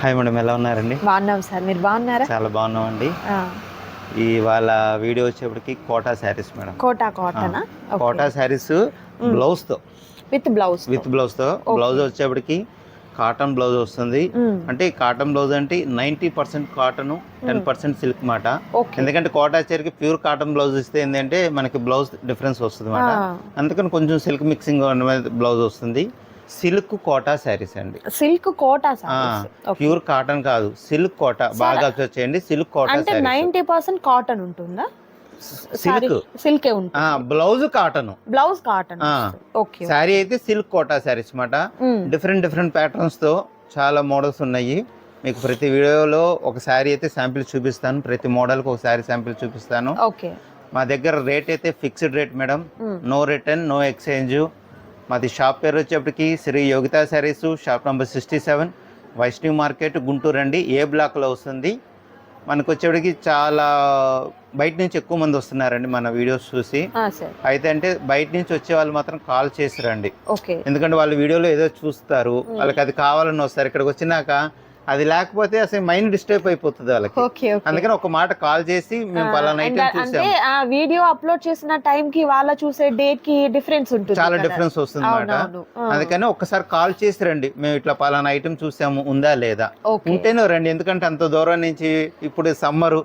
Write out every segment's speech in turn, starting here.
Hi madam, ఎలా ఉన్నారండి? బాగున్నాం సార్, మీరు బాగున్నారా? చాలా బాగున్నామండి. ఇవాళ వీడియో వచ్చేప్పటికి కోటా శారీస్ మేడం. కోటా కాటనా? కోటా శారీస్ బ్లౌజ్తో, విత్ బ్లౌజ్తో బ్లౌజ్ వచ్చేప్పటికి కాటన్ బ్లౌజ్ వస్తుంది. అంటే కాటన్ బ్లౌజ్ అంటే 90% కాటన్, 10% సిల్క్ మాట. ఎందుకంటే కోటా చీరకి ప్యూర్ కాటన్ బ్లౌజ్ ఇస్తే ఏంటంటే మనకి బ్లౌజ్ డిఫరెన్స్ వస్తుంది మాట. అందుకని కొంచెం సిల్క్ మిక్సింగ్ బ్లౌజ్ వస్తుంది. సిల్క్ కోటా శారీస్ అండి. సిల్క్ కోటా ప్యూర్ కాటన్ కాదు, సిల్క్ కోటా. బాగా అబ్జర్వ్ చేయండి, సిల్క్ కోటా. అంటే 90% కాటన్ ఉంటుందా? సిల్కే ఉంటుంది. Blouse cotton, blouse cotton. Okay. Sari అయితే సిల్క్ కోటా శారీస్ మాట. డిఫరెంట్ ప్యాటర్న్స్ తో చాలా మోడల్స్ ఉన్నాయి. మీకు ప్రతి వీడియోలో ఒక శారీ అయితే శాంపిల్ చూపిస్తాను, ప్రతి మోడల్ కి ఒక శారీ శాంపిల్ చూపిస్తాను. ఓకే. మా దగ్గర రేట్ అయితే fixed rate madam, no return, no exchange. మాది షాప్ పేరు వచ్చేప్పటికి Shri Yogita saris, shop number 67, Vaishnavi market, Guntur అండి. ఏ బ్లాక్లో వస్తుంది. మనకు వచ్చేప్పటికి చాలా బయట నుంచి ఎక్కువ మంది వస్తున్నారండి మన వీడియోస్ చూసి. అయితే అంటే బయట నుంచి వచ్చే వాళ్ళు మాత్రం కాల్ చేసి రండి, ఎందుకంటే వాళ్ళు వీడియోలో ఏదో చూస్తారు, వాళ్ళకి అది కావాలని వస్తారు. ఇక్కడికి వచ్చినాక అది లేకపోతే అసలు మైండ్ డిస్టర్బ్ అయిపోతుంది వాళ్ళకి. అందుకని ఒక మాట కాల్ చేసి మేము పలానా ఐటమ్ చూసాము. ఆ వీడియో అప్లోడ్ చేసిన టైం కి వాళ్ళ చూసే డేట్ కి డిఫరెన్స్ ఉంటుంది, చాలా డిఫరెన్స్ వస్తుంది అన్నమాట. అందుకని ఒక్కసారి కాల్ చేసి రండి, మేము ఇట్లా పలానా ఐటమ్ చూసాము, ఉందా లేదా. ఉంటేనే రండి, ఎందుకంటే అంత దూరం నుంచి, ఇప్పుడు సమ్మరు,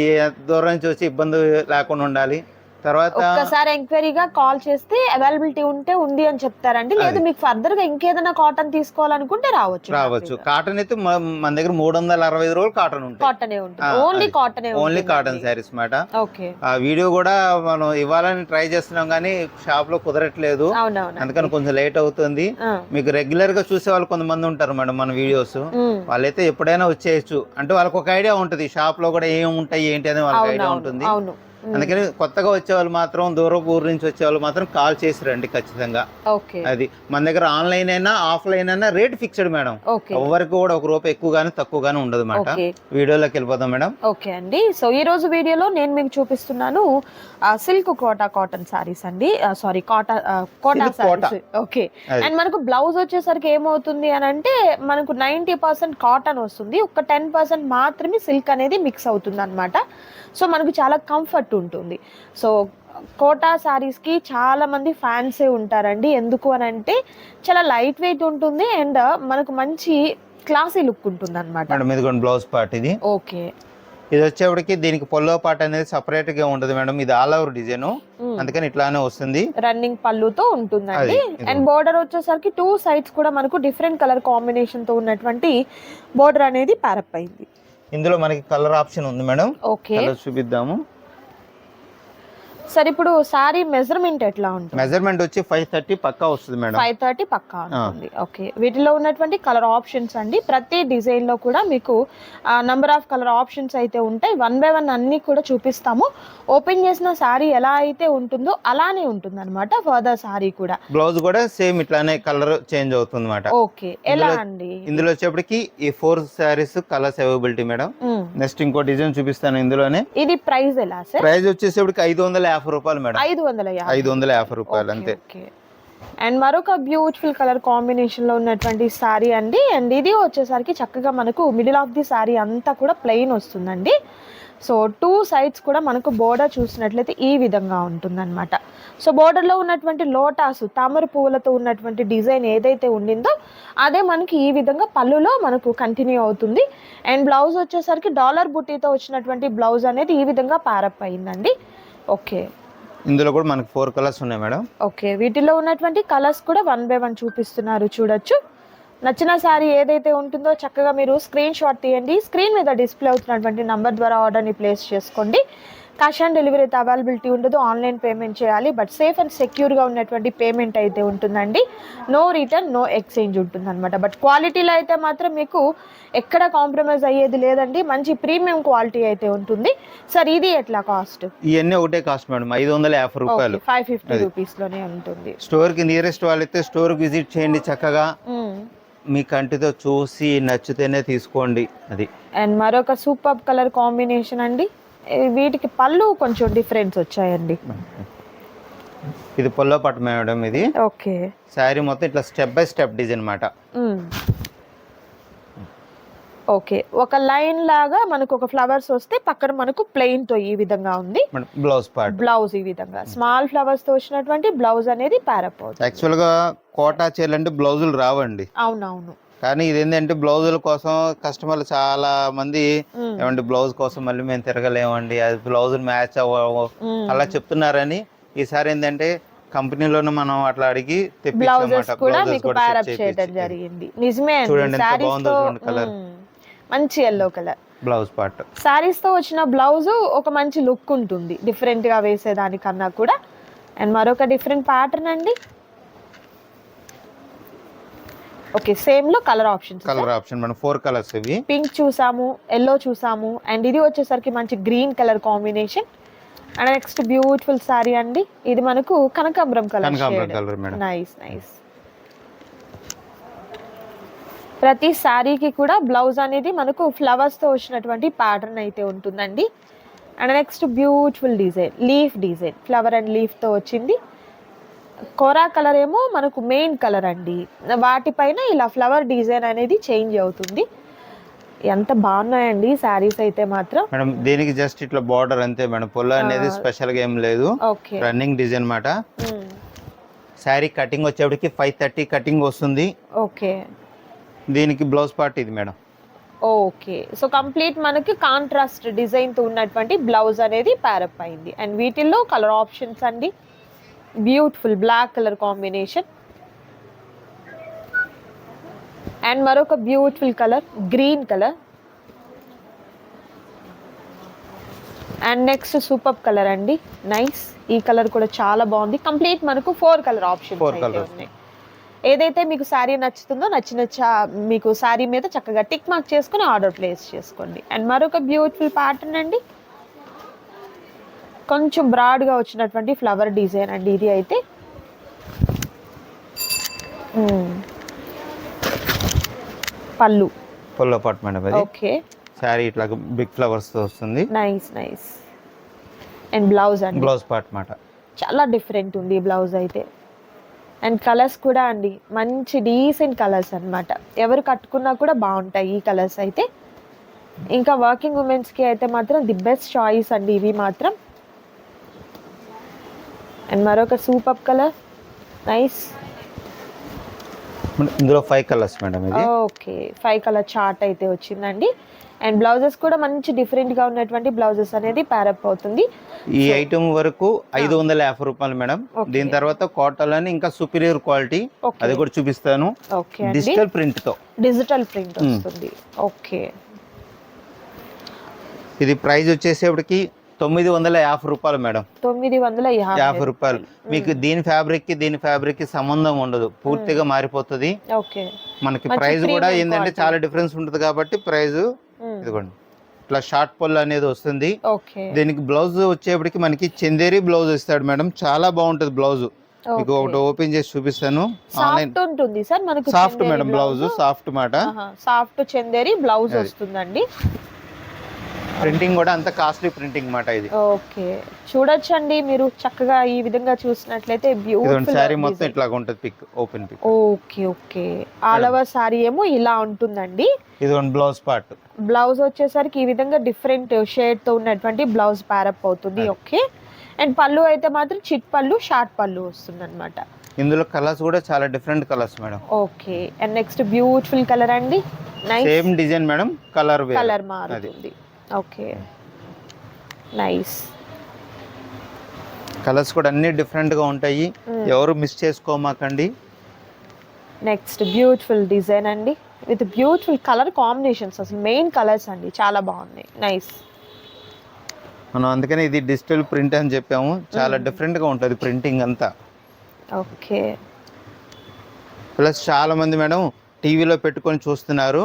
ఈ దూరం నుంచి వచ్చి ఇబ్బంది లేకుండా ఉండాలి. తర్వాత ఒక్కసారి ఎంక్వైరీగా కాల్ చేస్తే అవైలబిలిటీ ఉంటే ఉంది అని చెప్తారండి. లేదు మీకు ఫర్దర్ గా ఇంకేదైనా కాటన్ తీసుకోవాలనుకుంటే రావచ్చు. కాటన్ అయితే మన దగ్గర 365 రోజులు కాటన్ ఉంటుంది. ఓన్లీ కాటన్ శారీస్ మాట. ఆ వీడియో కూడా మనం ఇవ్వాలని ట్రై చేస్తున్నాం కానీ షాప్ లో కుదరట్లేదు, అందుకని కొంచెం లేట్ అవుతుంది. మీకు రెగ్యులర్ గా చూసే వాళ్ళు కొంతమంది ఉంటారు మేడం మన వీడియోస్, వాళ్ళైతే ఎప్పుడైనా వచ్చేయచ్చు. అంటే వాళ్ళకి ఒక ఐడియా ఉంటుంది, షాప్ లో కూడా ఏం ఉంటాయి ఏంటి అని వాళ్ళకి ఐడియా ఉంటుంది. అందుకని కొత్తగా వచ్చేవాళ్ళు మాత్రం, దూరపు ఊరు నుంచి వచ్చేవాళ్ళు మాత్రం కాల్ చేసి రండి ఖచ్చితంగా. అది మన దగ్గర ఆన్లైన్ అయినా ఆఫ్లైన్ అయినా రేట్ ఫిక్స్డ్ మేడం. ఎవరికి కూడా ఒక రూపాయి ఎక్కువగానే తక్కువగానే ఉండదు అన్నమాట. వీడియోలోకి వెళ్ళిపోదాం మేడం. ఓకే అండి. సో ఈ రోజు వీడియోలో నేను మీకు చూపిస్తున్నాను సిల్క్ కోటా కాటన్ సారీస్ అండి. Sorry, Kota saris. Okay. And మనకు బ్లౌజ్ వచ్చేసరికి ఏమవుతుంది అని అంటే మనకు 90% కాటన్ వస్తుంది, ఒక 10% మాత్రమే సిల్క్ అనేది మిక్స్ అవుతుంది అన్నమాట. సో మనకు చాలా కంఫర్ట్ ఉంటుంది. సో కోటా సారీస్కి చాలా మంది ఫ్యాన్సే ఉంటారండి. ఎందుకు అని అంటే చాలా లైట్ వెయిట్ ఉంటుంది అండ్ మనకు మంచి క్లాసీ లుక్ ఉంటుంది అనమాట. బ్లౌజ్ పార్ట్ ఇది. ఓకే. ఇది వచ్చేప్పటికి దీనికి పల్లో పార్ట్ అనేది సపరేట్ గా ఉంటుంది మేడం. ఇది ఆల్ ఓవర్ డిజైన్, అందుకని ఇట్లానే వస్తుంది. రన్నింగ్ పళ్ళుతో ఉంటుందండి. అండ్ బోర్డర్ వచ్చేసరికి 2 sides కూడా మనకు డిఫరెంట్ కలర్ కాంబినేషన్ తో ఉన్నటువంటి బోర్డర్ అనేది ప్యారప్ అయింది. ఇందులో మనకి కలర్ ఆప్షన్ ఉంది మేడం. ఓకే, చూపిద్దాము సార్. ఇప్పుడు సారీ మెజర్మెంట్ ఎట్లా ఉంటుంది? మెజర్మెంట్ వచ్చి 530 పక్కా వస్తుంది మేడం. 530 పక్కా ఉంటుంది. ఓకే. వీటిలో ఉన్నటువంటి కలర్ ఆప్షన్స్ అండి, ప్రతి డిజైన్ లో కూడా మీకు నంబర్ ఆఫ్ కలర్ ఆప్షన్స్ అయితే ఉంటాయి. 1 by 1 అన్ని కూడా చూపిస్తాము. ఓపెన్ చేసిన సారీ ఎలా అయితే ఉంటుందో అలానే ఉంటుంది అనమాట. ఫర్దర్ సారీ కూడా, బ్లౌజ్ కూడా సేమ్ ఇట్లానే కలర్ చేంజ్ అవుతుంది అన్నమాట. ఓకే. ఎలా అండి? ఇందులో వచ్చేప్పటికి ఈ 4 saris colours availability madam. Next ఇంకో డిజైన్ చూపిస్తాను ఇందులోనే. ఇది ప్రైస్ ఎలా సార్? ప్రైస్ వచ్చేసేపటికి 550 రూపాయలు మేడం. 550 రూపాయలు అంతే. అండ్ మరొక బ్యూటిఫుల్ కలర్ కాంబినేషన్ లో ఉన్నటువంటి సారీ అండి. అండ్ ఇది వచ్చేసరికి చక్కగా మనకు మిడిల్ ఆఫ్ ది సారీ అంతా కూడా ప్లెయిన్ వస్తుందండి. సో 2 sides కూడా మనకు బోర్డర్ చూసినట్లయితే ఈ విధంగా ఉంటుందన్నమాట. సో బోర్డర్లో ఉన్నటువంటి లోటాస్, తామర పువ్వులతో ఉన్నటువంటి డిజైన్ ఏదైతే ఉండిందో అదే మనకి ఈ విధంగా పళ్ళులో మనకు కంటిన్యూ అవుతుంది. అండ్ బ్లౌజ్ వచ్చేసరికి డాలర్ బుట్టీతో వచ్చినటువంటి బ్లౌజ్ అనేది ఈ విధంగా ప్యారప్ అయిందండి. ఓకే. ఇందులో కూడా మనకి 4 కలర్స్ ఉన్నాయి మేడం. ఓకే. వీటిలో ఉన్నటువంటి కలర్స్ కూడా 1 by 1 చూపిస్తున్నారు, చూడొచ్చు. నచ్చిన శారీ ఏదైతే ఉంటుందో చక్కగా మీరు స్క్రీన్ షాట్ తీయండి. స్క్రీన్ మీద డిస్ప్లే అవుతున్నటువంటి నంబర్ ద్వారా ఆర్డర్ని ప్లేస్ చేసుకోండి. క్యాష్ ఆన్ డెలివరీ అయితే అవైలబిలిటీ ఉండదు, ఆన్లైన్ పేమెంట్ చేయాలి. బట్ సేఫ్ అండ్ సెక్యూర్గా ఉన్నటువంటి పేమెంట్ అయితే ఉంటుందండి. నో రిటర్న్, నో ఎక్స్చేంజ్ ఉంటుంది అనమాట. బట్ క్వాలిటీలో అయితే మాత్రం మీకు ఎక్కడ కాంప్రమైజ్ అయ్యేది లేదండి. మంచి ప్రీమియం క్వాలిటీ అయితే ఉంటుంది. సార్ ఇది ఎట్లా కాస్ట్? ఇవన్నీ ఒకటే కాస్ట్ మేడం, 550 రూపాయలు. 550 రూపీస్లోనే ఉంటుంది. స్టోర్కి నియరెస్ట్ వాళ్ళైతే స్టోర్కి విజిట్ చేయండి, చక్కగా మీ కంటితో చూసి నచ్చితేనే తీసుకోండి. అది. అండ్ మరొక సూపర్ కలర్ కాంబినేషన్ అండి. వీటికి పళ్ళు కొంచెం డిఫరెన్స్ వచ్చాయండి. ఇది పల్లో పట్టు మేడం. ఇది ఓకే. శారీ మొత్తం ఇట్లా స్టెప్ బై స్టెప్ డిజైన్ అన్నమాట. ఓకే, ఒక లైన్ లాగా మనకు ఒక ఫ్లవర్స్ వస్తే పక్కన మనకు ప్లెయిన్ తో ఈ విధంగా ఉంది బ్లౌజ్ పార్ట్. బ్లౌజ్ ఈ విధంగా స్మాల్ ఫ్లవర్స్ తో వచ్చినటువంటి బ్లౌజ్ అనేది ప్యారప్ అవుతుంది. యాక్చువల్ గా కోటా చీరలు అంటే బ్లౌజులు రావండి. అవునవును. కానీ ఇదేంటంటే బ్లౌజుల కోసం కస్టమర్లు చాలా మంది ఏమండి బ్లౌజ్ కోసం మళ్ళీ మేము తిరగలేమండి, అది బ్లౌజ్ మ్యాచ్ అవ్వవు అలా చెప్తున్నారని ఈసారి ఏంటంటే కంపెనీలోనే మనం అట్లా అడిగి బ్లౌజెస్ కూడా మీకు ప్యారప్ చేయడం జరిగింది. నిజమే చూడండి ఎంత బాగుందో చూడండి కలర్, మంచి yellow colour blouse part. Saris తో వచ్చిన బ్లౌజ్ ఒక మంచి లుక్ ఉంటుంది డిఫరెంట్ గా వేసేదానికన్నా కూడా. అండ్ మరొక డిఫరెంట్ ప్యాటర్న్ అండి. ఓకే, సేమ్ లో కలర్ ఆప్షన్ మనం 4 కలర్స్ ఇవి. పింక్ చూసాము, ఎల్లో చూసాము, అండ్ ఇది వచ్చేసరికి మంచి green colour combination. And next beautiful sorry అండి, ఇది మనకు కనకాంబరం కలర్. Nice nice. ప్రతి శారీకి కూడా బ్లౌజ్ అనేది మనకు ఫ్లవర్స్ తో వచ్చినటువంటి ప్యాటర్న్ అయితే ఉంటుందండి. And next beautiful design, leaf design, flower and leaf తో వచ్చింది. కోరా కలర్ ఏమో మనకు మెయిన్ కలర్ అండి, వాటిపైన ఇలా ఫ్లవర్ డిజైన్ అనేది చేంజ్ అవుతుంది. ఎంత బాగున్నాయండి శారీస్ అయితే మాత్రం. మేడం దీనికి జస్ట్ ఇట్లా బార్డర్ అంతే మేడం, పొల్ల అనేది స్పెషల్ గా ఏం లేదు. ఓకే, రన్నింగ్ డిజైన్ మాట. శారీ కటింగ్ వచ్చేప్పటికి 530 కటింగ్ వస్తుంది. ఓకే, దీనికి బ్లౌజ్ పార్ట్ ఇది మేడం. ఓకే, సో కంప్లీట్ మనకి కాంట్రాస్ట్ డిజైన్ తో ఉన్నటువంటి బ్లౌజ్ అనేది ప్యారప్ అయింది. అండ్ వీటిల్లో కలర్ ఆప్షన్స్ అండి, beautiful black colour combination and మరొక beautiful colour green colour and next super colour అండి. నైస్, ఈ కలర్ కూడా చాలా బాగుంది. కంప్లీట్ మనకు 4 కలర్ ఆప్షన్స్ ఉన్నాయి. ఏదైతే మీకు శారీ నచ్చుతుందో మీకు శారీ మీద చక్కగా టిక్ మార్క్ చేసుకుని ఆర్డర్ ప్లేస్ చేసుకోండి. అండ్ మరొక బ్యూటిఫుల్ ప్యాటర్న్ అండి, కొంచెం బ్రాడ్గా వచ్చినటువంటి ఫ్లవర్ డిజైన్ అండి ఇది అయితే. పళ్ళు అపార్ట్మెంట్ అది. ఓకే, సారీ ఇట్లా బిగ్ ఫ్లవర్స్ తో వస్తుంది. Nice nice. అండ్ బ్లౌజ్ అండి, బ్లౌజ్ పార్ట్ మాట చాలా డిఫరెంట్ ఉంది బ్లౌజ్ అయితే. అండ్ కలర్స్ కూడా అండి మంచి డీసెంట్ కలర్స్ అన్నమాట, ఎవరు కట్టుకున్నా కూడా బాగుంటాయి ఈ కలర్స్ అయితే. ఇంకా వర్కింగ్ ఉమెన్స్ కి అయితే మాత్రం ది బెస్ట్ చాయిస్ అండి ఇవి మాత్రం. అండ్ మరొక సూపర్ కలర్, నైస్. ఇందులో 5 కలర్స్ మేడం ఇది. ఓకే, 5 కలర్ చార్ట్ అయితే వచ్చిందండి. అండ్ బ్లౌజెస్ కూడా మంచి డిఫరెంట్ గా ఉన్నటువంటి బ్లౌజెస్ అనేది ప్యారప్ అవుతుంది. ఈ ఐటమ్ వరకు 550 రూపాయలు మేడం. దీని తర్వాత కాటన్ అని ఇంకా సుపీరియర్ క్వాలిటీ, అది కూడా చూపిస్తాను. డిజిటల్ ప్రింట్ వస్తుంది. ఓకే, ఇది ప్రైస్ వచ్చేసేపటికి 950 రూపాయలు మేడం. 950 రూపాయలు. మీకు దీని ఫ్యాబ్రిక్ కి సంబంధం ఉండదు, పూర్తిగా మారిపోతుంది. మనకి ప్రైస్ కూడా ఏంటంటే చాలా డిఫరెన్స్ ఉంటుంది కాబట్టి ప్రైస్ ఇదిగోండి ఇట్లా షార్ట్ పొల్ అనేది వస్తుంది. దీనికి బ్లౌజ్ వచ్చేప్పటికి మనకి చందేరి బ్లౌజ్ ఇస్తాడు మేడం, చాలా బాగుంటది బ్లౌజ్. మీకు ఒకటి ఓపెన్ చేసి చూపిస్తాను. సాఫ్ట్ మేడం బ్లౌజ్, సాఫ్ట్ మాట, సాఫ్ట్ చందేరి బ్లౌజ్ వస్తుందండి. ప్రింటింగ్ కూడా అంత కాస్ట్లీ ప్రింటింగ్ మాట ఇది. ఓకే, చూడొచ్చండి మీరు చక్కగా ఈ విధంగా చూసినట్లయితే బ్యూటిఫుల్ సారీ మొత్తం ఇట్లా ఉంటది, pick open pick. Okay okay, all over sari ఏమో ఇలా ఉంటుందండి. ఇది బ్లౌజ్ పార్ట్. బ్లౌజ్ వచ్చేసరికి ఈ విధంగా డిఫరెంట్ షేడ్ తో ఉన్నటువంటి బ్లౌజ్ ప్యారప్ అవుతుంది. ఓకే, అండ్ పళ్ళు అయితే మాత్రం చిట్ పళ్ళు, షార్ట్ పళ్ళు వస్తుంది అనమాట. ఇందులో కలర్స్ కూడా చాలా different colours madam. Okay, and next beautiful colour అండి. సేమ్ డిజైన్ మేడం, కలర్ మారుతుంది. Okay, nice. కలర్స్ కూడా అన్ని డిఫరెంట్ గా ఉంటాయి, ఎవరు మిస్ చేసుకోమాకండి. నెక్స్ట్ బ్యూటిఫుల్ డిజైన్ అండి విత్ బ్యూటిఫుల్ కలర్ కాంబినేషన్స్, అసలు మెయిన్ కలర్స్ అండి చాలా బాగున్నాయి. నైస్. మనం అందుకని ఇది డిజిటల్ ప్రింట్ అని చెప్పాము, చాలా డిఫరెంట్ గా ఉంటుంది ప్రింటింగ్ అంతా. ఓకే, ప్లస్ చాలా మంది మేడం టీవీలో పెట్టుకొని చూస్తున్నారు,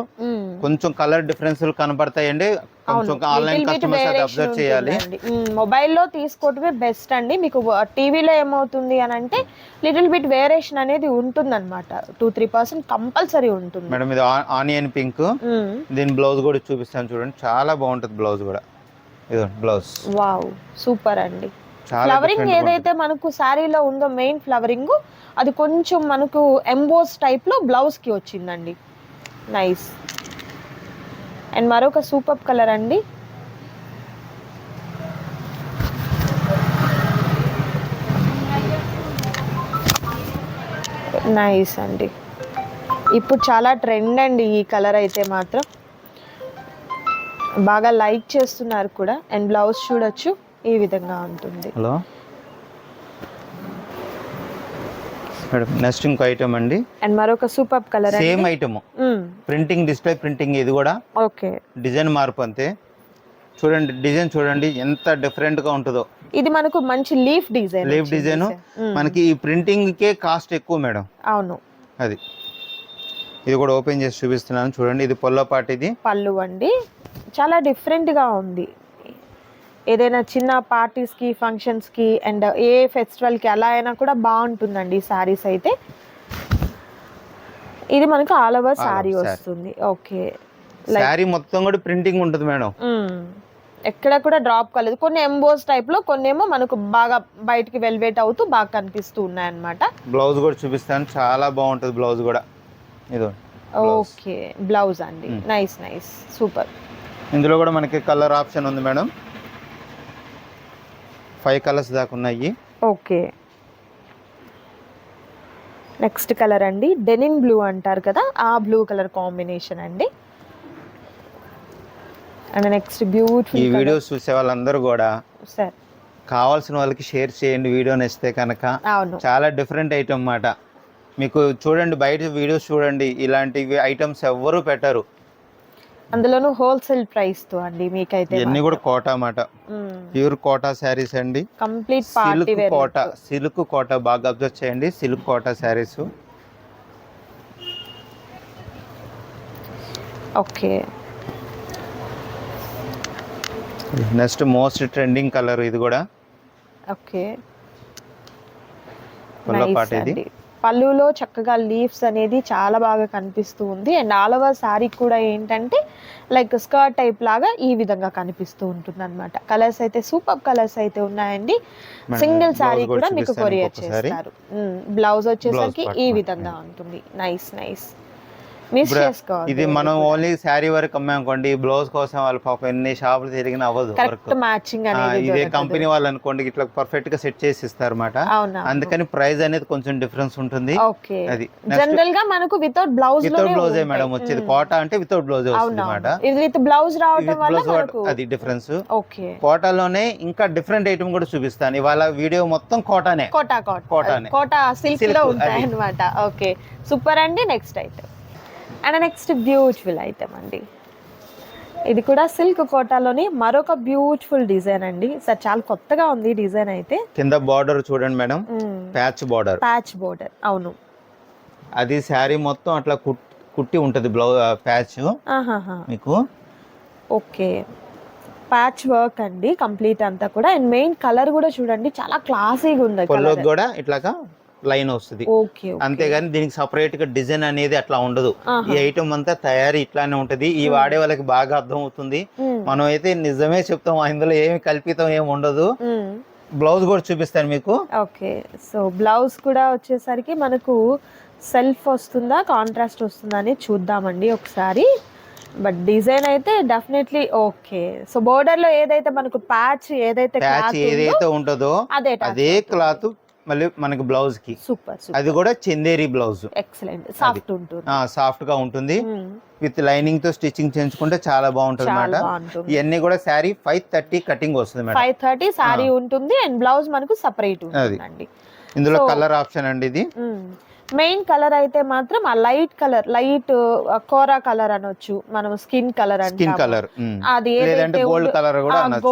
కొంచెం కలర్ డిఫరెన్స్ కనబడతాయండి, కొంచెం ఆన్లైన్ కస్టమర్స్ అది అబ్జర్వ్ చేయాలి. మొబైల్లో తీసుకోవటమే బెస్ట్ అండి. మీకు టీవీలో ఏమవుతుంది అని అంటే లిటిల్ బిట్ వేరియేషన్ అనేది ఉంటుంది అనమాట, 2-3% కంపల్సరీ ఉంటుంది మేడం. ఇది ఆనియన్ పింక్, దీని బ్లౌజ్ కూడా చూపిస్తాను చూడండి, చాలా బాగుంటుంది బ్లౌజ్ కూడా. ఇది బ్లౌజ్, వావ్ సూపర్ అండి. ఫ్లవరింగ్ ఏదైతే మనకు శారీలో ఉందో మెయిన్ ఫ్లవరింగ్, అది కొంచెం మనకు ఎంబోస్ టైప్ లో బ్లౌజ్ కి వచ్చిందండి. నైస్. అండ్ మరొక సూపర్ కలర్ అండి. నైస్ అండి. ఇప్పుడు చాలా ట్రెండ్ అండి ఈ కలర్ అయితే మాత్రం, బాగా లైక్ చేస్తున్నారు కూడా. అండ్ బ్లౌజ్ చూడొచ్చు ఈ విధంగా ఉంటుంది. హలో మేడం, నెక్స్ట్ ఇంకో ఐటమ్ అండి. అండ్ మరొక super colour, same item, printing display printing. ఇది కూడా ఓకే, డిజైన్ మార్పు అంతే. చూడండి డిజైన్ చూడండి ఎంత డిఫరెంట్ గా ఉంటుందో. ఇది మనకు మంచి లీఫ్ డిజైన్. మనకి ఈ ప్రింటింగ్ కే కాస్ట్ ఎక్కువ మేడం. అవును, అది. ఇది కూడా ఓపెన్ చేసి చూపిస్తున్నాను చూడండి. ఇది పొల్లపాటి, ఇది పళ్ళు అండి. చాలా డిఫరెంట్ గా ఉంది. ఏదైనా చిన్న పార్టీస్ కి, ఫంక్షన్స్ కి, అండ్ ఏ ఫెస్టివల్ కి అలా అయినా కూడా బాగుంటుందండి సారీస్ అయితే. ఇది మనకు ఆల్ ఓవర్ సారీ వస్తుంది. ఓకే, సారీ మొత్తం కూడా ప్రింటింగ్ ఉంటుంది మేడం. ఎక్కడ కూడా డ్రాప్ కాలేదు. కొన్ని ఎంబోస్ టైప్ లో, కొన్ని ఏమో మనకు బాగా బయటికి వెల్వేట్ అవుతూ బాగా కనిపిస్తూ ఉన్నాయి అన్నమాట. బ్లౌజ్ కూడా చూపిస్తాను, చాలా బాగుంటుంది బ్లౌజ్ కూడా. ఇదో ఓకే, బ్లౌజ్ అండి. Nice nice, super. ఇందులో కూడా మనకి కలర్ ఆప్షన్ ఉంది మేడం. 5 కలర్స్ దాకా ఉన్నాయి. ఓకే, నెక్స్ట్ కలర్ అండి, డెనిమ్ బ్లూ అంటారు కదా, ఆ బ్లూ కలర్ కాంబినేషన్ అండి. And next beautiful. ఈ వీడియోస్ చూసే వాళ్ళందరూ కూడా సార్ కావాల్సిన వాళ్ళకి షేర్ చేయండి వీడియో నచ్చితే కనుక. అవును, చాలా డిఫరెంట్ ఐటమ్ అన్నమాట. మీకు చూడండి బయట వీడియోస్ చూడండి, ఇలాంటివి ఐటమ్స్ ఎవ్వరూ పెట్టరు. అందులోనూ హోల్సేల్ ప్రైస్ తో అండి మీకైతే. ఇవన్నీ కూడా కోటా అన్నమాట, ప్యూర్ కోటా శారీస్ అండి. Complete party wear Kota, silk Kota. బాగా అబ్జర్వ్ చేయండి, silk Kota saris. Okay, next most trending colour ఇది కూడా. ఓకే, పొల్లపాటి ఇది. పళ్ళులో చక్కగా లీవ్స్ అనేది చాలా బాగా కనిపిస్తూ ఉంది. అండ్ ఆల్ ఓవర్ సారీ కూడా ఏంటంటే లైక్ స్కర్ట్ టైప్ లాగా ఈ విధంగా కనిపిస్తూ ఉంటుంది అనమాట. కలర్స్ అయితే సూపర్ కలర్స్ అయితే ఉన్నాయండి. సింగిల్ సారీ కూడా మీకు కొరియర్ చేస్తారు. బ్లౌజ్ వచ్చేసరికి ఈ విధంగా ఉంటుంది. Nice nice. మిస్ చేసుకోవాలి. ఇది మనం ఓన్లీ శారీ వరకు అమ్మానుకోండి, బ్లౌజ్ కోసం వాళ్ళు పాపం ఎన్ని షాపులు తిరిగిన అవ్వదు. కరెక్ట్ మ్యాచింగ్ అనేది. ఇదే కంపెనీ వాళ్ళు అనుకోండి ఇట్లా పర్ఫెక్ట్ గా సెట్ చేసి ఇస్తారు అన్నమాట. అందుకని ప్రైస్ అనేది కొంచెం డిఫరెన్స్ ఉంటుంది. ఓకే, జనరల్ గా మనకు వితౌట్ బ్లౌజ్ మేడం వచ్చేది. కోటా అంటే వితౌట్ బ్లౌజ్ వస్తుంది అన్నమాట. ఇది విత్ బ్లౌజ్ రావడం వల్ల అది డిఫరెన్స్. ఓకే, కోటాలోనే ఇంకా డిఫరెంట్ ఐటమ్ కూడా చూపిస్తాను ఇవాళ. వీడియో మొత్తం కోటానే. కోటా సిల్క్ లో ఉంటాయి అన్నమాట. ఓకే, సూపర్ అండి. Next item and next beautiful item అండి. ఇది కూడా సిల్క్ కోటాలోని మరొక బ్యూటిఫుల్ డిజైన్ అండి. సార్ చాలా కొత్తగా ఉంది డిజైన్ అయితే. కింద బార్డర్ చూడండి మేడం, ప్యాచ్ బార్డర్. అవును, అది శారీ మొత్తం అట్లా కుట్టి ఉంటది బ్లౌజ్ ప్యాచ్ మీకు. ఓకే, ప్యాచ్ వర్క్ అండి కంప్లీట్ అంతా కూడా. అండ్ మెయిన్ కలర్ కూడా చూడండి చాలా క్లాసీగా ఉంది. కలర్ కూడా ఇట్లాగా లైన్ వస్తుంది, అంతేగాని దీనికి సపరేట్ గా డిజైన్ అనేది అట్లా ఉండదు. ఈ ఐటమ్ అంతా తయారీ ఇట్లానే ఉంటది. ఈ వాడే వాళ్ళకి బాగా అర్థం అవుతుంది. మనం అయితే నిజమే చెప్తాం, ఇందులో ఏమి కల్పితం ఏమి ఉండదు. బ్లౌజ్ కూడా చూపిస్తాను మీకు. ఓకే, సో బ్లౌజ్ కూడా వచ్చేసరికి మనకు సెల్ఫ్ వస్తుందా కాంట్రాస్ట్ వస్తుందా అని చూద్దామండి ఒకసారి. బట్ డిజైన్ అయితే డెఫినెట్లీ ఓకే. సో బోర్డర్ లో ఏదైతే మనకు ప్యాచ్ ఏదైతే ఉంటుందో అదే క్లాత్ మళ్ళీ మనకి బ్లౌజ్ కి. సూపర్. అది కూడా చందేరి బ్లౌజ్. ఎక్సలెంట్, సాఫ్ట్ ఉంటుంది. సాఫ్ట్ గా ఉంటుంది. విత్ లైనింగ్ తో స్టిచ్చింగ్ చేయించుకుంటే చాలా బాగుంటుంది అన్నమాట. ఇవన్నీ కూడా శారీ 530 కటింగ్ వస్తుంది మేడం. 530 శారీ ఉంటుంది. అండ్ బ్లౌజ్ మనకు సెపరేట్ ఉంటుందండి. ఇందులో కలర్ ఆప్షన్ అండి. ఇది మెయిన్ కలర్ అయితే మాత్రం ఆ లైట్ కలర్, లైట్ కోరా కలర్ అనొచ్చు మనం, స్కిన్ కలర్ అంటే అది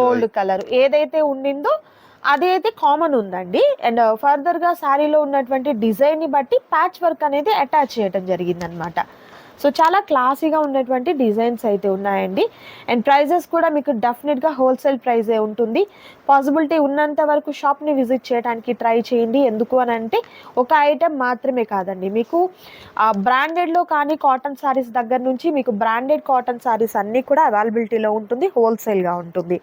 గోల్డ్ కలర్ ఏదైతే ఉండిందో అది అయితే కామన్ ఉందండి. అండ్ ఫర్దర్ గా శారీలో ఉన్నటువంటి డిజైన్ ని బట్టి ప్యాచ్ వర్క్ అనేది అటాచ్ చేయడం జరిగింది అనమాట. సో చాలా క్లాసీగా ఉన్నటువంటి డిజైన్స్ అయితే ఉన్నాయండి. అండ్ ప్రైజెస్ కూడా మీకు డెఫినెట్గా హోల్సేల్ ప్రైజే ఉంటుంది. పాసిబిలిటీ ఉన్నంత వరకు షాప్ని విజిట్ చేయడానికి ట్రై చేయండి. ఎందుకు అని అంటే ఒక ఐటెం మాత్రమే కాదండి, మీకు బ్రాండెడ్లో కానీ కాటన్ శారీస్ దగ్గర నుంచి మీకు బ్రాండెడ్ కాటన్ శారీస్ అన్నీ కూడా అవైలబిలిటీలో ఉంటుంది, హోల్సేల్గా ఉంటుంది.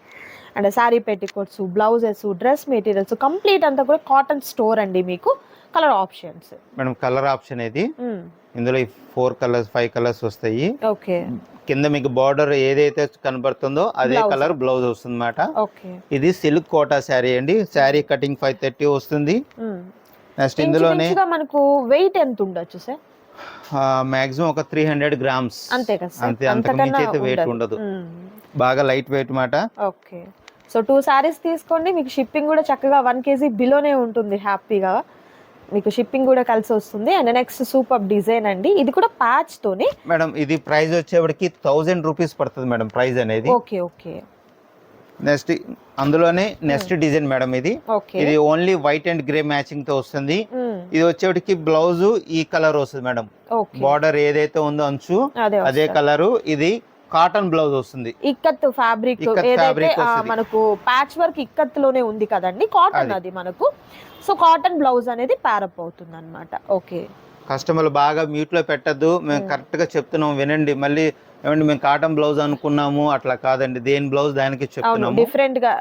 And sari petticoats, blouses, dress materials complete అంతా కూడా కాటన్ స్టోర్ అండి. మీకు colour options madam, colour option ఇది ఇందులో 4 కలర్స్ 5 కలర్స్ వస్తాయి. ఓకే. కింద మీకు బార్డర్ ఏదైతే కనబడుతుందో అదే కలర్ బ్లౌజ్ వస్తుంది అన్నమాట. ఇది సిల్క్ కోటా శారీ అండి. శారీ కటింగ్ 530 వస్తుంది. నెక్స్ట్ ఇందులోనే మనకు వెయిట్ ఎంత ఉండొచ్చు సార్? మాక్సిమం ఒక 300 గ్రామ్స్ అంతే కదా, అంతే, అంతకు మించి అయితే వెయిట్ ఉండదు. బాగా లైట్ వెయిట్ మాట. ఓకే. సో 2 సారీస్ తీసుకోండి, మీకు షిప్పింగ్ కూడా చక్కగా 1 kg బిలోనే ఉంటుంది, హ్యాపీగా మీకు షిప్పింగ్ కూడా కలిసి వస్తుంది. అండ్ నెక్స్ట్ సూపర్ డిజైన్ అండి, ఇది కూడా ప్యాచ్ తోని మేడం. ఇది ప్రైస్ వచ్చేవాడికి 1000 రూపీస్ పడుతుంది మేడం ప్రైస్ అనేది. Okay okay. నెక్స్ట్ అందులోనే నెక్స్ట్ డిజైన్ మేడం ఇది. ఇది only white and grey matching తో వస్తుంది. ఇది వచ్చేటికి బ్లౌజ్ ఈ కలర్ వస్తుంది మేడం. బార్డర్ ఏదైతే ఉందో అంచు అదే కలరు. ఇది కాటన్ బ్లౌజ్ వస్తుంది. ఇక్కత్ ఫ్యాబ్రిక్ ఏదైతే మనకు ప్యాచ్ వర్క్ ఇక్కత్ లోనే ఉంది కదండి, కాటన్ అది మనకు. సో కాటన్ బ్లౌజ్ అనేది ప్యారప్ అవుతుంది అన్నమాట. ఓకే. కస్టమర్లు బాగా మ్యూట్ లో పెట్టద్దు, మేము కరెక్ట్ గా చెప్తున్నాం వినండి. మళ్ళీ ఏమండి మేము కాటన్ బ్లౌజ్ అనుకున్నాము, అట్లా కాదండి, దేని బ్లౌజ్ దానికి చెప్తున్నాము. డిఫరెంట్ గా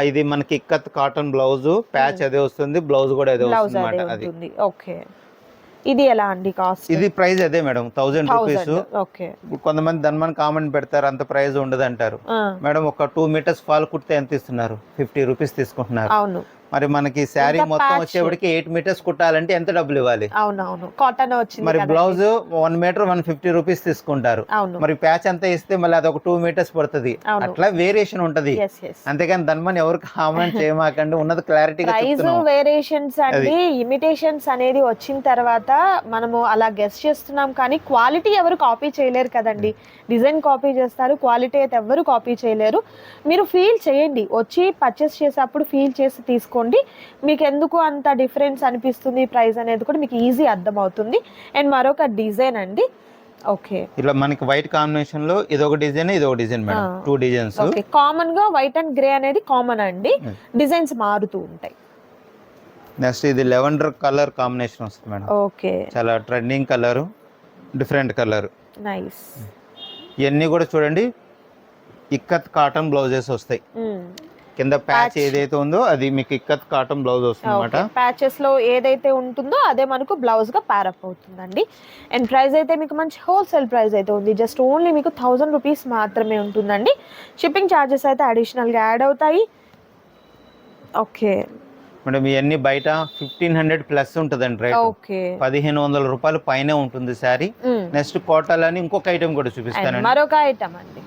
ఇది మనకి ఇక్కత్ కాటన్ బ్లౌజ్, ప్యాచ్ అదే వస్తుంది, బ్లౌజ్ కూడా అదే వస్తుంది అన్నమాట. అది ఓకే. ఇది ఎలా అండి కాస్ట్? ఇది ప్రైస్ అదే మేడం 1000 రూపీస్. కొంతమంది ధన్మన్ కామెంట్ పెడతారు అంత ప్రైస్ ఉండదు అంటారు. మేడం ఒక 2 మీటర్స్ ఫాల్ కుడితే ఎంత ఇస్తున్నారు? 50 రూపీస్ తీసుకుంటున్నారు. అవును. మరి మనకి శారీ మొత్తం వచ్చేప్పటికి 8 మీటర్స్ కుట్టాలంటే ఎంత డబ్బులు ఇవ్వాలి? అవునవును, కాటన్ వచ్చింది. మరి బ్లౌజ్ 1 మీటర్ 150 రూపీస్ తీసుకుంటారు. మరి ప్యాచ్ అంతా ఇస్తే మళ్ళీ అదొక 2 మీటర్స్ పడుతుంది. అట్లా వేరియేషన్ ఉంటది. అంతేగాని ధన్మన్ ఎవరు కామెంట్ చేయమాకండి, ఉన్నది క్లారిటీగా చెప్తున్నాం. వేరియేషన్స్ అండి, ఇమిటేషన్స్ అనేది వచ్చిన తర్వాత మనము అలా గెస్ చేస్తున్నాం, కానీ క్వాలిటీ ఎవరు కాపీ చేయలేరు కదండి. డిజైన్ కాపీ చేస్తారు, క్వాలిటీ అయితే ఎవరు కాపీ చేయలేరు. మీరు ఫీల్ చేయండి, వచ్చి పర్చేస్ చేసేటప్పుడు ఫీల్ చేసి తీసుకోండి. మీకు ఎందుకు అంత డిఫరెన్స్ అనిపిస్తుంది ప్రైస్ అనేది కూడా మీకు ఈజీ అర్థం అవుతుంది. అండ్ మరొక డిజైన్ అండి. ఓకే. ఇలా మనకి వైట్ కాంబినేషన్ లో ఇదొక డిజైన్ ఇదొక design madam, 2 designs. Okay. Common గా వైట్ అండ్ గ్రే అనేది కామన్ అండి, డిజైన్స్ మారుతూ ఉంటాయి. నెక్స్ట్ ఇది లెవెండర్ కలర్ కాంబినేషన్ వస్తుంది మేడం. ఓకే. చాలా trending colour, different colour. Nice. ఇవన్నీ కూడా చూడండి ఇక్కత్ కాటన్ బ్లౌజెస్ వస్తాయి. కింద ప్యాచ్ ఏదైతే ఉందో అది మీకు ఇక్కత్ కాటన్ బ్లౌజ్ వస్తుంది అన్నమాట. ప్యాచెస్ లో ఏదైతే ఉంటుందో అదే మనకు బ్లౌజ్ గా ప్యారప్ అవుతుందండి. అండ్ ప్రైస్ అయితే మీకు మంచి హోల్సేల్ ప్రైస్ అయితే ఉంది, జస్ట్ ఓన్లీ మీకు 1000 రూపీస్ మాత్రమే ఉంటుందండి. షిప్పింగ్ ఛార్జెస్ అయితే అడిషనల్ గా యాడ్ అవుతాయి. ఓకే మేడం, ఇవన్నీ బయట 1500 ప్లస్ ఉంటుందండి రేట్. 1500 రూపాయలు పైన ఉంటుంది శారీ. నెక్స్ట్ కోటాలు అని ఇంకొక ఐటమ్ కూడా చూపిస్తాను, మరొక ఐటమ్ అండి.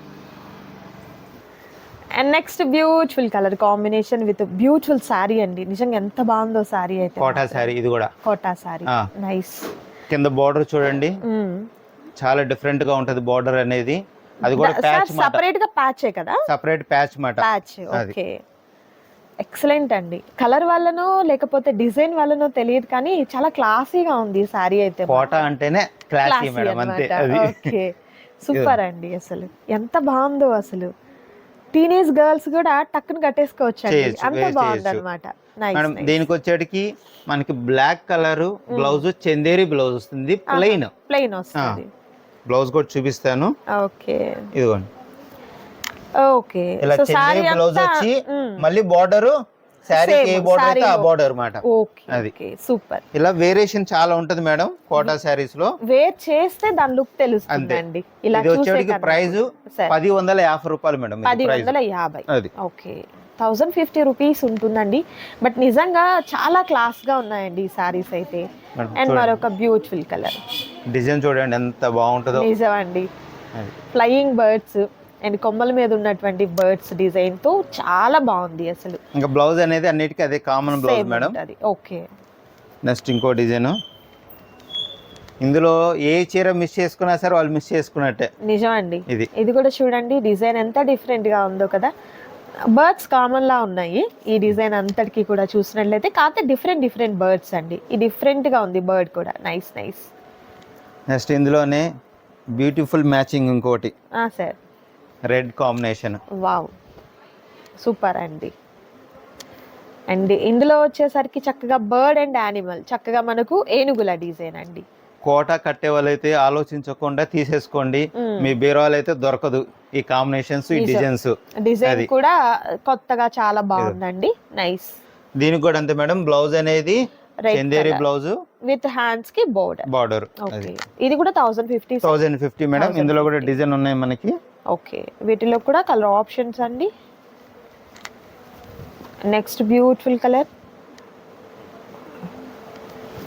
And next beautiful colour combination with beautiful sorry అండి. నిజంగా ఎంత బాగుందో సారీ అయితే. కోటా సారీ, ఇది కూడా కోటా సారీ. నైస్. కింద బార్డర్ చూడండి చాలా డిఫరెంట్ గా ఉంటది బార్డర్ అనేది. అది కూడా ప్యాచ్ మాట, సెపరేట్ గా ప్యాచే కదా, సెపరేట్ ప్యాచ్ మాట. ప్యాచ్. ఓకే. ఎక్సలెంట్ అండి. కలర్ వల్లనో లేకపోతే డిజైన్ వల్లనో తెలియదు కానీ చాలా క్లాసీగా ఉంది సారీ అయితే. కోటా అంటేనే క్లాసీ మేడం, అంతే. ఓకే. సూపర్ అండి, అసలు ఎంత బాగుందో. అసలు టీనేజ్ గర్ల్స్ కూడా టక్కున కట్టేసుకోవచ్చు అండి, అంత బాగుంది అన్నమాట. మేడం దీనికి వచ్చేటికి మనకి black colour blouse, Chanderi blouse వస్తుంది, ప్లెయిన్ వస్తుంది. బ్లౌజ్ కూడా చూపిస్తాను. ఓకే. ఇదిగోండి. ఓకే. ఇలా చందేరి బ్లౌజ్ వచ్చి మళ్ళీ బార్డర్ శారీకి ఏ బార్డర్ అయితే ఆ బార్డర్ అన్నమాట. అది సూపర్. ఇలా వేరియేషన్ చాలా ఉంటది మేడం కోటా శారీస్ లో. వేర్ చేస్తే దాని లుక్ తెలుస్తుందండి. ఇలా వచ్చేటికి ప్రైస్ 1150 రూపాయలు మేడం. 1150. అది ఓకే. 1050 రూపీస్ ఉంటుందండి. బట్ నిజంగా చాలా క్లాస్ గా ఉన్నాయండి ఈ సారీస్ అయితే. అండ్ మరొక బ్యూటిఫుల్ కలర్ డిజైన్ చూడండి ఎంత బాగుంటుందో. నిజమండి. ఫ్లయింగ్ బర్డ్స్ అండ్ కొమ్మల మీద ఉన్నటువంటి బర్డ్స్ డిజైన్ తో చాలా బాగుంది అసలు. ఇంకా బ్లౌజ్ అనేది అన్నిటికీ అదే common blouse madam. Okay. Next ఇంకో డిజైన్. ఇందులో ఏ చీర మిస్ చేసుకున్నా సరే వాళ్ళు మిస్ చేసుకున్నట్టే. నిజం అండి. ఇది కూడా చూడండి డిజైన్ ఎంత డిఫరెంట్ గా ఉందో కదా. బర్డ్స్ కామన్ లా ఉన్నాయి ఈ డిజైన్ అంతటికి కూడా చూసినట్లయితే, కాకపోతే డిఫరెంట్ బర్డ్స్ అండి. ఇది డిఫరెంట్ గా ఉంది బర్డ్ కూడా. నైస్. నెక్స్ట్ ఇందులోనే బ్యూటిఫుల్ మ్యాచింగ్ ఇంకోటి sir, red combination. Wow, super అండి. అండ్ ఇందులో వచ్చేసరికి చక్కగా బర్డ్ అండ్ యానిమల్, చక్కగా మనకు ఏనుగుల డిజైన్ అండి. కోట కట్టే వాళ్ళైతే ఆలోచించకుండా తీసేసుకోండి, మీ బీరువాలు అయితే దొరకదు ఈ కాంబినేషన్స్, ఈ డిజైన్ కూడా కొత్తగా చాలా బాగుందండి. నైస్. దీనికి కూడా అంతే మేడం, బ్లౌజ్ అనేది చందేరి బ్లౌజ్ విత్ హ్యాండ్స్ కి బార్డర్. ఇది కూడా 1050 మేడం. ఇందులో కూడా డిజైన్ ఉన్నాయి మనకి. ఓకే, వీటిలో కూడా కలర్ ఆప్షన్స్ అండి. Next beautiful colour.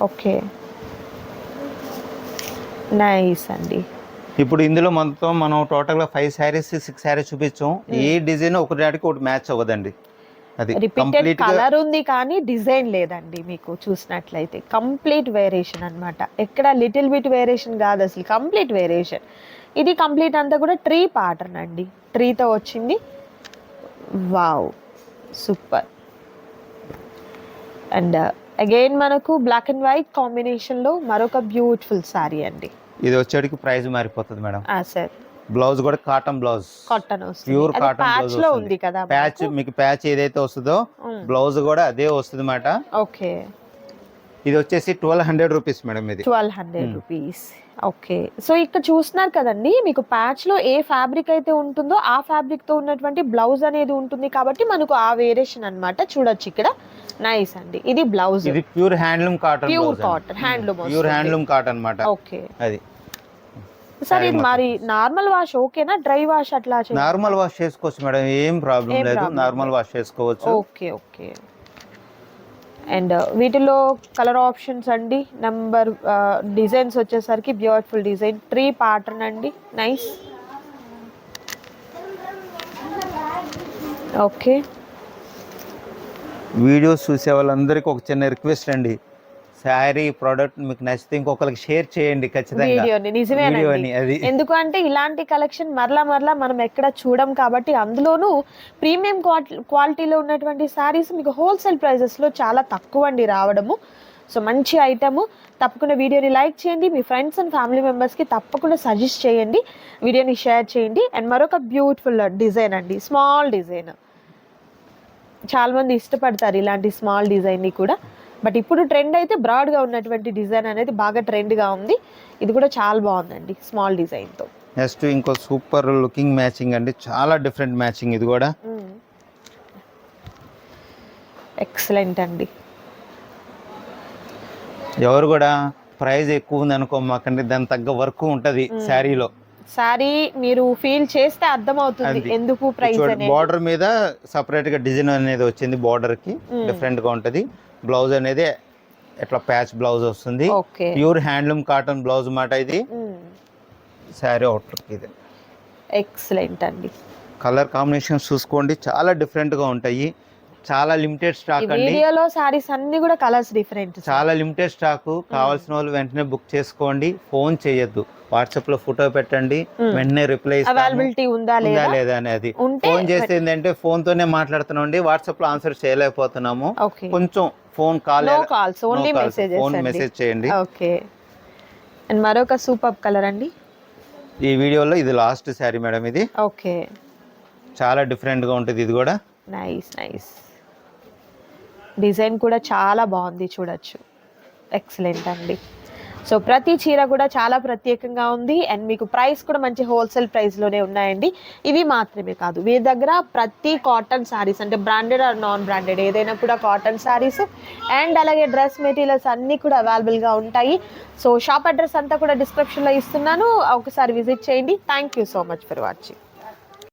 Okay, nice అండి. ఇప్పుడు ఇందులో మొత్తం మనం టోటల్ గా 5 సారీస్ 6 సారీస్ చూపించాం. ఏ డిజైన్ ఒకటి మ్యాచ్ అవ్వదండి. అది రిపీటెడ్ కలర్ ఉంది కానీ డిజైన్ లేదండి. మీకు చూసినట్లయితే కంప్లీట్ వేరియేషన్ అన్నమాట. ఎక్కడ లిటిల్ బిట్ వేరియేషన్ కాదు, అసలు కంప్లీట్ వేరియేషన్. ఇది కంప్లీట్ అంతా కూడా ట్రీ ప్యాటర్న్ అండి, ట్రీతో వచ్చింది. Wow, super. అండ్ అగైన్ మనకు బ్లాక్ అండ్ వైట్ కాంబినేషన్ లో మరొక బ్యూటిఫుల్ సారీ అండి. ఇది వచ్చేటికి ప్రైస్ మారిపోతుంది మేడం. సార్, బ్లౌజ్ కూడా కాటన్ బ్లౌజ్, కాటన్ వస్తుంది, ప్యూర్ కాటన్ ప్యాచ్ లో ఉంది కదా. ప్యాచ్ మీకు ప్యాచ్ ఏదైతే వస్తుందో బ్లౌజ్ కూడా అదే వస్తుంది మాట. ఓకే, ఇది వచ్చేసి 1200 రూపీస్ మేడం. ఇది 1200 రూపీస్. ఓకే, సో ఇక్కడ చూస్తున్నారు కదండి, మీకు ప్యాచ్ లో ఏ ఫ్యాబ్రిక్ అయితే ఉంటుందో ఆ ఫ్యాబ్రిక్ తో ఉన్నటువంటి బ్లౌజ్ అనేది ఉంటుంది కాబట్టి మనకు ఆ వేరియేషన్ అన్నమాట. చూడొచ్చు ఇక్కడ. నైస్ అండి. ఇది బ్లౌజ్, ఇది pure handloom cotton, pure cotton handloom, pure handloom cotton అన్నమాట. ఓకే, అది సార్ ఇది మరి నార్మల్ వాష్ ఓకేనా, డ్రై వాష్ అట్లా? నార్మల్ వాష్ చేసుకోవచ్చు మేడం, ఏం ప్రాబ్లం లేదు. నార్మల్ వాష్ చేసుకోవచ్చు. Okay okay. అండ్ వీటిలో కలర్ ఆప్షన్స్ అండి, నంబర్ డిజైన్స్ వచ్చేసరికి బ్యూటిఫుల్ డిజైన్, ట్రీ ప్యాటర్న్ అండి. నైస్. ఓకే, వీడియోస్ చూసే వాళ్ళందరికీ ఒక చిన్న రిక్వెస్ట్ అండి, శారీ ప్రోడక్ట్ మీకు నచ్చితే ఇంకొకరికి షేర్ చేయండి ఖచ్చితంగా. నిజమేనండి, ఎందుకంటే ఇలాంటి కలెక్షన్ మరలా మనం ఎక్కడ చూడం కాబట్టి, అందులోనూ ప్రీమియం క్వాలిటీలో ఉన్నటువంటి శారీస్ మీకు హోల్సేల్ ప్రైజెస్ లో చాలా తక్కువ అండి రావడము. సో మంచి ఐటమ్. తప్పకుండా వీడియోని లైక్ చేయండి, మీ ఫ్రెండ్స్ అండ్ ఫ్యామిలీ మెంబర్స్కి తప్పకుండా సజెస్ట్ చేయండి, వీడియోని షేర్ చేయండి. అండ్ మరొక బ్యూటిఫుల్ డిజైన్ అండి, స్మాల్ డిజైన్. చాలా మంది ఇష్టపడతారు ఇలాంటి స్మాల్ డిజైన్ని కూడా, బట్ ఇప్పుడు ట్రెండ్ అయితే బ్రాడ్గా ఉన్నటువంటి డిజైన్ అనేది బాగా ట్రెండ్గా ఉంది. ఇది కూడా చాలా బాగుందండి, స్మాల్ డిజైన్తో. నెక్స్ట్ ఇంకో సూపర్ లుకింగ్ మ్యాచింగ్ అండి, చాలా డిఫరెంట్ మ్యాచింగ్. ఇది కూడా ఎక్సలెంట్ అండి. ఎవరు కూడా ప్రైస్ ఎక్కువ ఉంది అనుకో మాకండి, దాని తగ్గ వర్క్ ఉంటది శారీలో. సారీ మీరు ఫీల్ చేస్తే అర్థమవుతుంది ఎందుకు ప్రైస్ అనేది. బార్డర్ మీద సపరేట్ గా డిజైన్ అనేది వచ్చింది, బార్డర్ కి డిఫరెంట్ గా ఉంటది. బ్లౌజ్ అనేది ఇట్లా ప్యాచ్ బ్లౌజ్ వస్తుంది, ప్యూర్ హ్యాండ్లూమ్ కాటన్ బ్లౌజ్ మాట. ఇది శారీ అవుట్లుక్. ఇది ఎక్సలెంట్ అండి. కలర్ కాంబినేషన్స్ చూసుకోండి, చాలా డిఫరెంట్ గా ఉంటాయి. చాలా లిమిటెడ్ స్టాక్ అండి. వీడియోలో సారీస్ అన్ని కూడా కలర్స్ డిఫరెంట్, చాలా లిమిటెడ్ స్టాక్. కావాల్సిన వాళ్ళు వెంటనే బుక్ చేసుకోండి, ఫోన్ చేయొద్దు. వాట్సాప్ లో ఫోటో పెట్టండి, వెంటనే రిప్లై అవైలబిలిటీ ఉందా లేదా అనేది. ఫోన్ చేస్తే ఏంటంటే ఫోన్ తోనే మాట్లాడుతున్నాం అండి, వాట్సాప్ లో ఆన్సర్ చేయలేకపోతున్నాము. కొంచెం ఫోన్ కాల్, ఓన్లీ మెసేజ్ చేయండి. ఓకే. అండ్ మరొక సూపర్ కలర్ అండి ఈ వీడియోలో. ఇది లాస్ట్ శారీ మేడం. ఇది ఓకే, చాలా డిఫరెంట్ గా ఉంటుంది. ఇది కూడా నైస్ నైస్ డిజైన్ కూడా చాలా బాగుంది, చూడొచ్చు. ఎక్సలెంట్ అండి. సో ప్రతి చీర కూడా చాలా ప్రత్యేకంగా ఉంది. అండ్ మీకు ప్రైస్ కూడా మంచి హోల్సేల్ ప్రైస్లోనే ఉన్నాయండి. ఇవి మాత్రమే కాదు, వీరి దగ్గర ప్రతి కాటన్ శారీస్ అంటే బ్రాండెడ్ ఆర్ నాన్ బ్రాండెడ్ ఏదైనా కూడా కాటన్ శారీస్ అండ్ అలాగే డ్రెస్ మెటీరియల్స్ అన్నీ కూడా అవైలబుల్గా ఉంటాయి. సో షాప్ అడ్రస్ అంతా కూడా డిస్క్రిప్షన్లో ఇస్తున్నాను, ఒకసారి విజిట్ చేయండి. Thank you so much for watching.